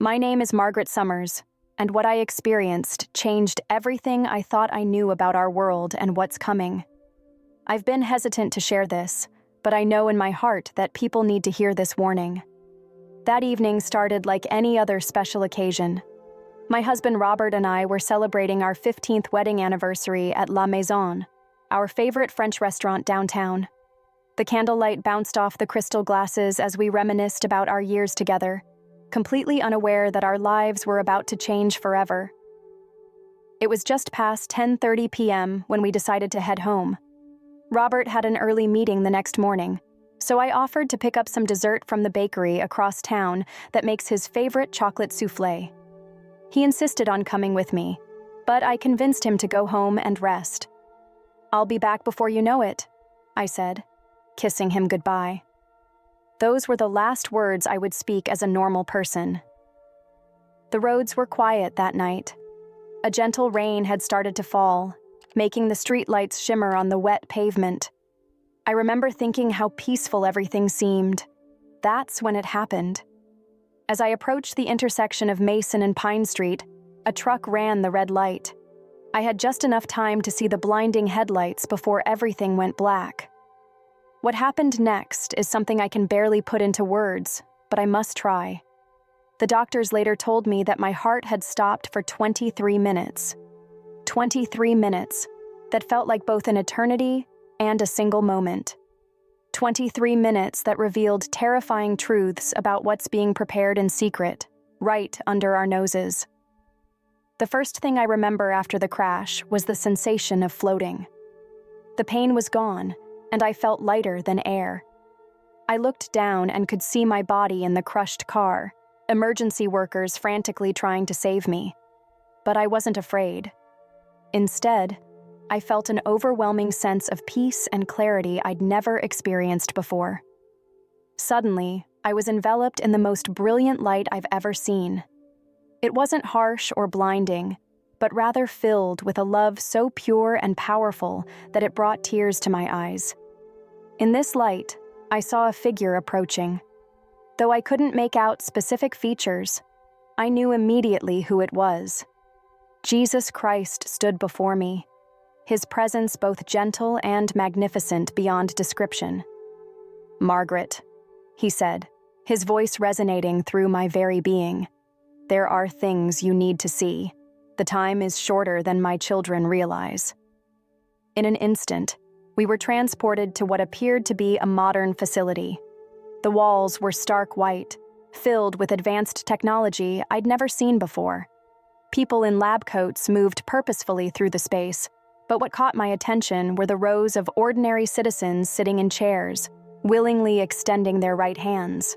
My name is Margaret Summers, and what I experienced changed everything I thought I knew about our world and what's coming. I've been hesitant to share this, but I know in my heart that people need to hear this warning. That evening started like any other special occasion. My husband Robert and I were celebrating our 15th wedding anniversary at La Maison, our favorite French restaurant downtown. The candlelight bounced off the crystal glasses as we reminisced about our years together, completely unaware that our lives were about to change forever. It was just past 10:30 p.m. when we decided to head home. Robert had an early meeting the next morning, so I offered to pick up some dessert from the bakery across town that makes his favorite chocolate soufflé. He insisted on coming with me, but I convinced him to go home and rest. "I'll be back before you know it," I said, kissing him goodbye. Those were the last words I would speak as a normal person. The roads were quiet that night. A gentle rain had started to fall, making the streetlights shimmer on the wet pavement. I remember thinking how peaceful everything seemed. That's when it happened. As I approached the intersection of Mason and Pine Street, a truck ran the red light. I had just enough time to see the blinding headlights before everything went black. What happened next is something I can barely put into words, but I must try. The doctors later told me that my heart had stopped for 23 minutes. 23 minutes that felt like both an eternity and a single moment. 23 minutes that revealed terrifying truths about what's being prepared in secret, right under our noses. The first thing I remember after the crash was the sensation of floating. The pain was gone, and I felt lighter than air. I looked down and could see my body in the crushed car, emergency workers frantically trying to save me. But I wasn't afraid. Instead, I felt an overwhelming sense of peace and clarity I'd never experienced before. Suddenly, I was enveloped in the most brilliant light I've ever seen. It wasn't harsh or blinding, but rather filled with a love so pure and powerful that it brought tears to my eyes. In this light, I saw a figure approaching. Though I couldn't make out specific features, I knew immediately who it was. Jesus Christ stood before me, his presence both gentle and magnificent beyond description. "Margaret," he said, his voice resonating through my very being. "There are things you need to see. The time is shorter than my children realize." In an instant, we were transported to what appeared to be a modern facility. The walls were stark white, filled with advanced technology I'd never seen before. People in lab coats moved purposefully through the space, but what caught my attention were the rows of ordinary citizens sitting in chairs, willingly extending their right hands.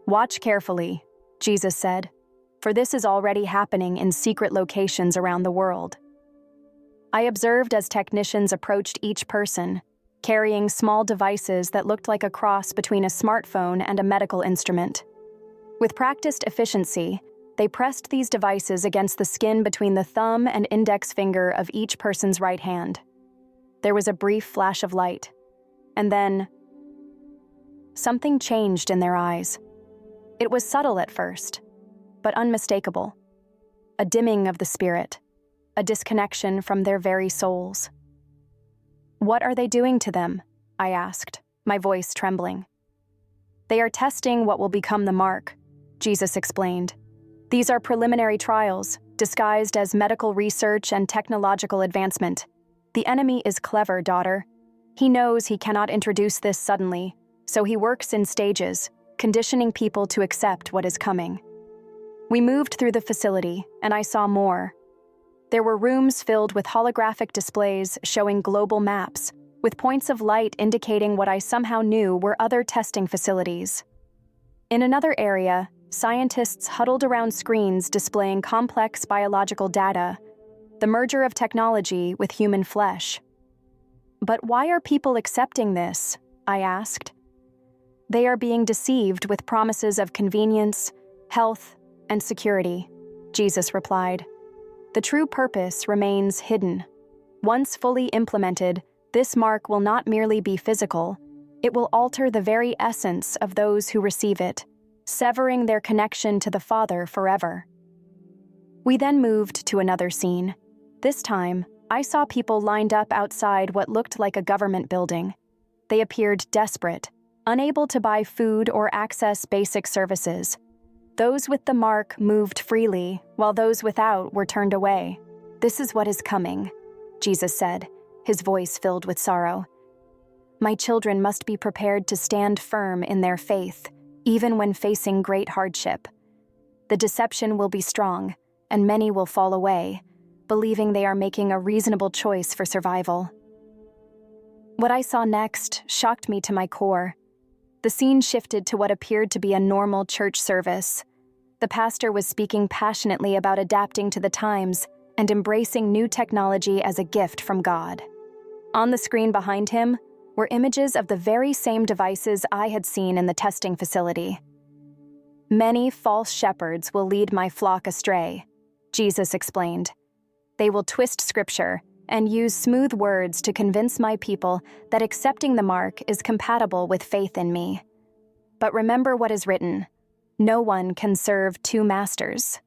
"Watch carefully," Jesus said, "for this is already happening in secret locations around the world." I observed as technicians approached each person, carrying small devices that looked like a cross between a smartphone and a medical instrument. With practiced efficiency, they pressed these devices against the skin between the thumb and index finger of each person's right hand. There was a brief flash of light, and then something changed in their eyes. It was subtle at first, but unmistakable. A dimming of the spirit, a disconnection from their very souls. "What are they doing to them?" I asked, my voice trembling. "They are testing what will become the mark," Jesus explained. "These are preliminary trials, disguised as medical research and technological advancement. The enemy is clever, daughter. He knows he cannot introduce this suddenly, so he works in stages, conditioning people to accept what is coming." We moved through the facility, and I saw more. There were rooms filled with holographic displays showing global maps, with points of light indicating what I somehow knew were other testing facilities. In another area, scientists huddled around screens displaying complex biological data, the merger of technology with human flesh. "But why are people accepting this?" I asked. "They are being deceived with promises of convenience, health, and security," Jesus replied. "The true purpose remains hidden. Once fully implemented, this mark will not merely be physical, it will alter the very essence of those who receive it, severing their connection to the Father forever. We then moved to another scene. This time, I saw people lined up outside what looked like a government building. They appeared desperate, unable to buy food or access basic services. Those with the mark moved freely, while those without were turned away. "This is what is coming," Jesus said, his voice filled with sorrow. "My children must be prepared to stand firm in their faith, even when facing great hardship. The deception will be strong, and many will fall away, believing they are making a reasonable choice for survival." What I saw next shocked me to my core. The scene shifted to what appeared to be a normal church service. The pastor was speaking passionately about adapting to the times and embracing new technology as a gift from God. On the screen behind him were images of the very same devices I had seen in the testing facility. "Many false shepherds will lead my flock astray," Jesus explained. "They will twist scripture and use smooth words to convince my people that accepting the mark is compatible with faith in me. But remember what is written: no one can serve two masters."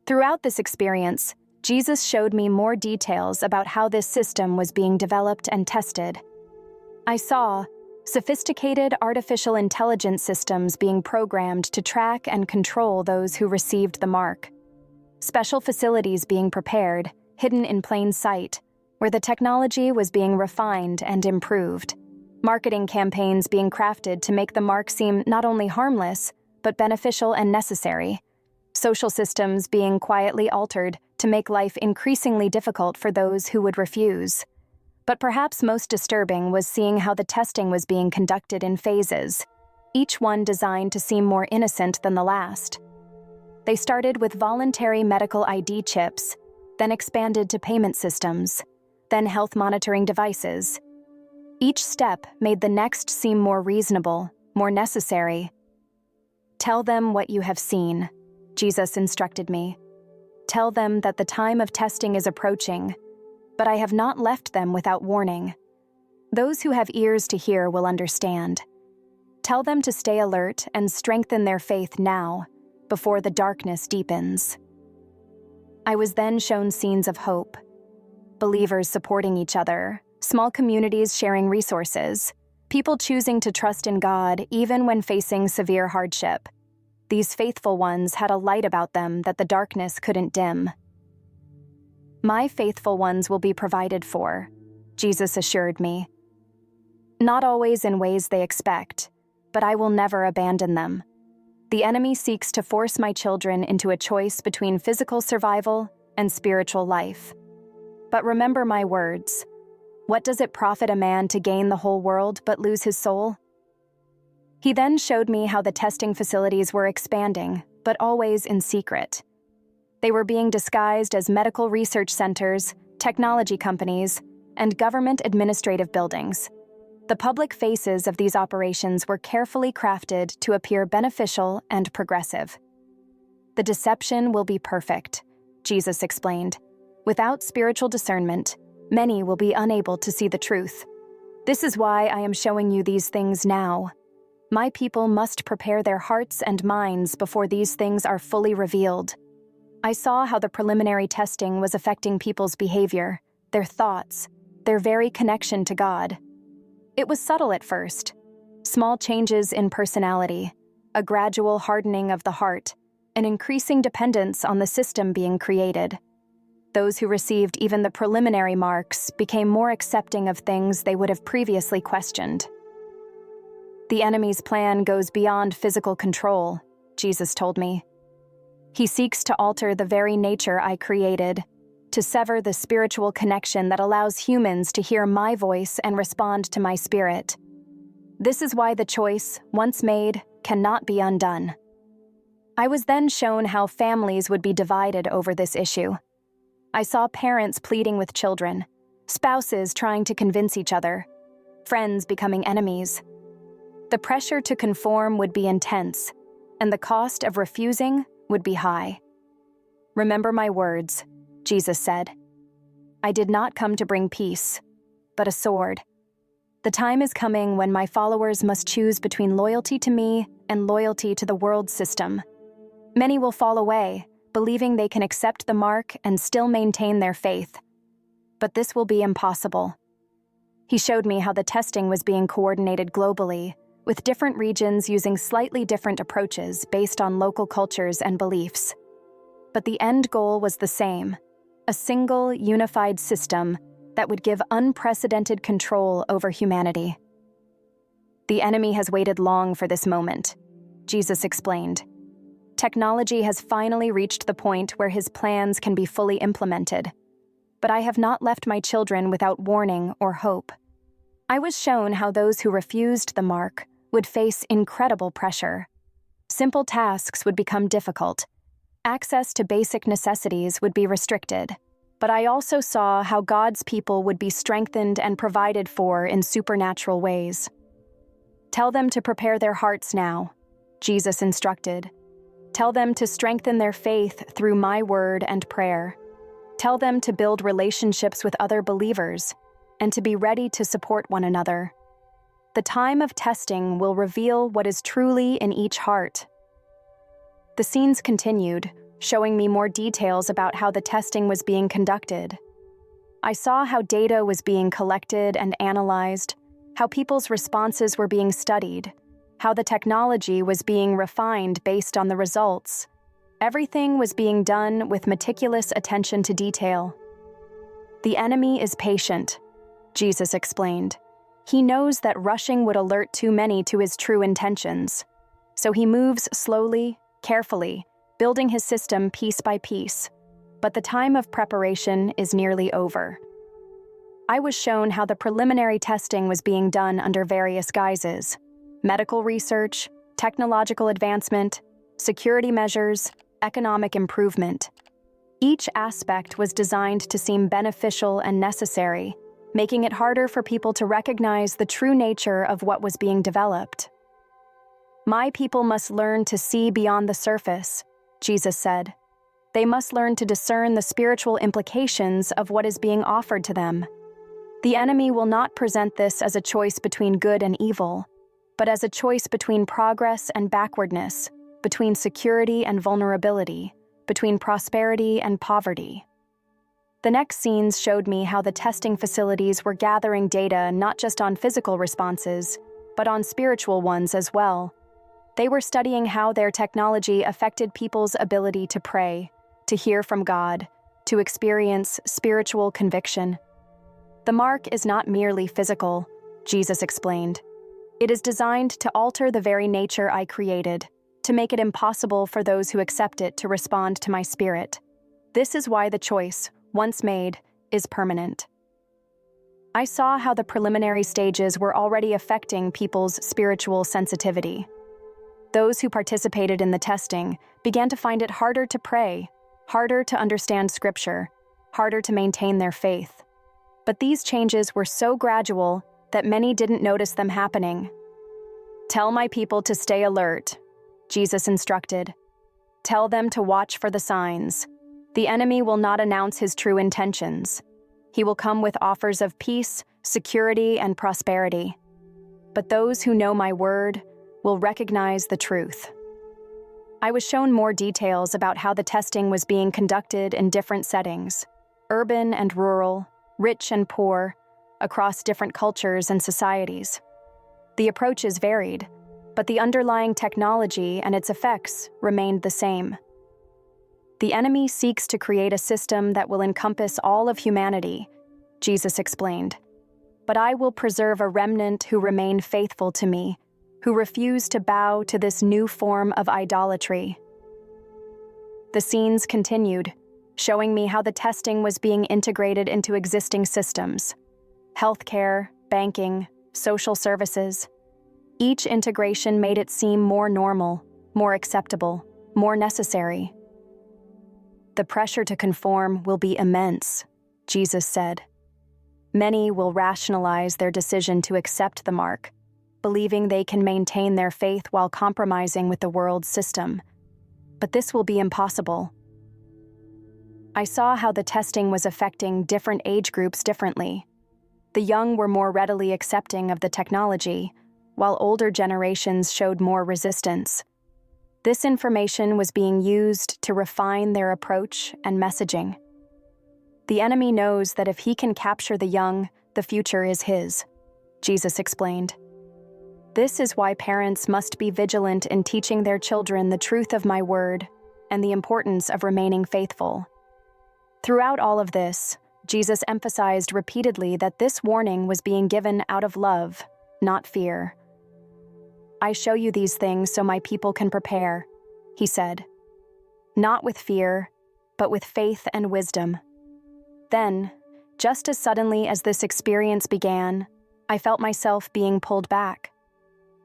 Throughout this experience, Jesus showed me more details about how this system was being developed and tested. I saw sophisticated artificial intelligence systems being programmed to track and control those who received the mark. Special facilities being prepared, hidden in plain sight, where the technology was being refined and improved. Marketing campaigns being crafted to make the mark seem not only harmless, but beneficial and necessary. Social systems being quietly altered to make life increasingly difficult for those who would refuse. But perhaps most disturbing was seeing how the testing was being conducted in phases, each one designed to seem more innocent than the last. They started with voluntary medical ID chips, then expanded to payment systems, then health monitoring devices. Each step made the next seem more reasonable, more necessary. "Tell them what you have seen," Jesus instructed me. "Tell them that the time of testing is approaching, but I have not left them without warning. Those who have ears to hear will understand. Tell them to stay alert and strengthen their faith now, before the darkness deepens." I was then shown scenes of hope. Believers supporting each other, small communities sharing resources, people choosing to trust in God even when facing severe hardship. These faithful ones had a light about them that the darkness couldn't dim. "My faithful ones will be provided for," Jesus assured me. "Not always in ways they expect, but I will never abandon them. The enemy seeks to force my children into a choice between physical survival and spiritual life. But remember my words. What does it profit a man to gain the whole world but lose his soul?" He then showed me how the testing facilities were expanding, but always in secret. They were being disguised as medical research centers, technology companies, and government administrative buildings. The public faces of these operations were carefully crafted to appear beneficial and progressive. "The deception will be perfect," Jesus explained. "Without spiritual discernment, many will be unable to see the truth. This is why I am showing you these things now. My people must prepare their hearts and minds before these things are fully revealed." I saw how the preliminary testing was affecting people's behavior, their thoughts, their very connection to God. It was subtle at first. Small changes in personality, a gradual hardening of the heart, an increasing dependence on the system being created. Those who received even the preliminary marks became more accepting of things they would have previously questioned. "The enemy's plan goes beyond physical control," Jesus told me. "He seeks to alter the very nature I created, to sever the spiritual connection that allows humans to hear my voice and respond to my spirit. This is why the choice, once made, cannot be undone." I was then shown how families would be divided over this issue. I saw parents pleading with children, spouses trying to convince each other, friends becoming enemies. The pressure to conform would be intense, and the cost of refusing would be high. "Remember my words," Jesus said. "I did not come to bring peace, but a sword. The time is coming when my followers must choose between loyalty to me and loyalty to the world system. Many will fall away, believing they can accept the mark and still maintain their faith. But this will be impossible. He showed me how the testing was being coordinated globally, with different regions using slightly different approaches based on local cultures and beliefs. But the end goal was the same: a single, unified system that would give unprecedented control over humanity. The enemy has waited long for this moment, Jesus explained. Technology has finally reached the point where his plans can be fully implemented. But I have not left my children without warning or hope. I was shown how those who refused the mark would face incredible pressure. Simple tasks would become difficult. Access to basic necessities would be restricted. But I also saw how God's people would be strengthened and provided for in supernatural ways. Tell them to prepare their hearts now, Jesus instructed. Tell them to strengthen their faith through my word and prayer. Tell them to build relationships with other believers and to be ready to support one another. The time of testing will reveal what is truly in each heart. The scenes continued, showing me more details about how the testing was being conducted. I saw how data was being collected and analyzed, how people's responses were being studied, how the technology was being refined based on the results. Everything was being done with meticulous attention to detail. The enemy is patient, Jesus explained. He knows that rushing would alert too many to his true intentions. So he moves slowly, carefully, building his system piece by piece. But the time of preparation is nearly over. I was shown how the preliminary testing was being done under various guises: medical research, technological advancement, security measures, economic improvement. Each aspect was designed to seem beneficial and necessary, making it harder for people to recognize the true nature of what was being developed. My people must learn to see beyond the surface, Jesus said. They must learn to discern the spiritual implications of what is being offered to them. The enemy will not present this as a choice between good and evil, but as a choice between progress and backwardness, between security and vulnerability, between prosperity and poverty. The next scenes showed me how the testing facilities were gathering data not just on physical responses, but on spiritual ones as well. They were studying how their technology affected people's ability to pray, to hear from God, to experience spiritual conviction. The mark is not merely physical, Jesus explained. It is designed to alter the very nature I created, to make it impossible for those who accept it to respond to my spirit. This is why the choice, once made, is permanent. I saw how the preliminary stages were already affecting people's spiritual sensitivity. Those who participated in the testing began to find it harder to pray, harder to understand Scripture, harder to maintain their faith. But these changes were so gradual that many didn't notice them happening. Tell my people to stay alert, Jesus instructed. Tell them to watch for the signs. The enemy will not announce his true intentions. He will come with offers of peace, security, and prosperity. But those who know my word will recognize the truth. I was shown more details about how the testing was being conducted in different settings: urban and rural, rich and poor, across different cultures and societies. The approaches varied, but the underlying technology and its effects remained the same. The enemy seeks to create a system that will encompass all of humanity, Jesus explained. But I will preserve a remnant who remain faithful to me, who refuse to bow to this new form of idolatry. The scenes continued, showing me how the testing was being integrated into existing systems: healthcare, banking, social services. Each integration made it seem more normal, more acceptable, more necessary. The pressure to conform will be immense, Jesus said. Many will rationalize their decision to accept the mark, believing they can maintain their faith while compromising with the world system. But this will be impossible. I saw how the testing was affecting different age groups differently. The young were more readily accepting of the technology, while older generations showed more resistance. This information was being used to refine their approach and messaging. The enemy knows that if he can capture the young, the future is his, Jesus explained. This is why parents must be vigilant in teaching their children the truth of my word and the importance of remaining faithful. Throughout all of this, Jesus emphasized repeatedly that this warning was being given out of love, not fear. I show you these things so my people can prepare, he said. Not with fear, but with faith and wisdom. Then, just as suddenly as this experience began, I felt myself being pulled back.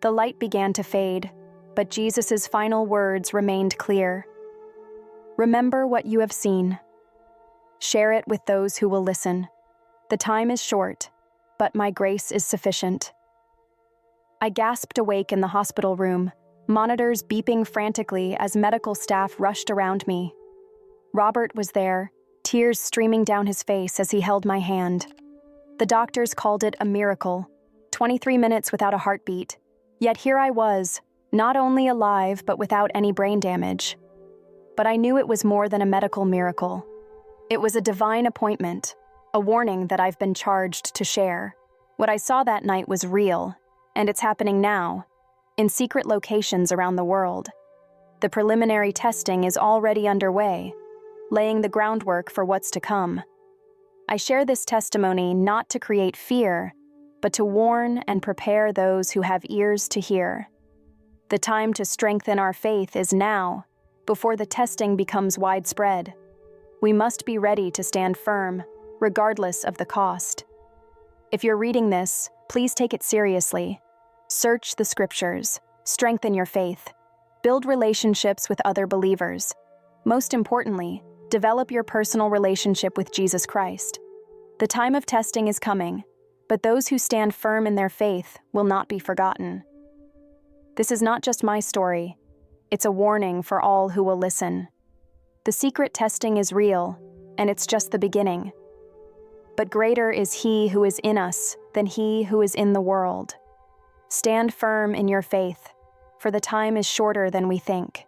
The light began to fade, but Jesus' final words remained clear. Remember what you have seen. Share it with those who will listen. The time is short, but my grace is sufficient. I gasped awake in the hospital room, monitors beeping frantically as medical staff rushed around me. Robert was there, tears streaming down his face as he held my hand. The doctors called it a miracle, 23 minutes without a heartbeat. Yet here I was, not only alive but without any brain damage. But I knew it was more than a medical miracle. It was a divine appointment, a warning that I've been charged to share. What I saw that night was real, and it's happening now, in secret locations around the world. The preliminary testing is already underway, laying the groundwork for what's to come. I share this testimony not to create fear, but to warn and prepare those who have ears to hear. The time to strengthen our faith is now, before the testing becomes widespread. We must be ready to stand firm, regardless of the cost. If you're reading this, please take it seriously. Search the scriptures, strengthen your faith, build relationships with other believers. Most importantly, develop your personal relationship with Jesus Christ. The time of testing is coming, but those who stand firm in their faith will not be forgotten. This is not just my story. It's a warning for all who will listen. The secret testing is real, and it's just the beginning. But greater is He who is in us than he who is in the world. Stand firm in your faith, for the time is shorter than we think.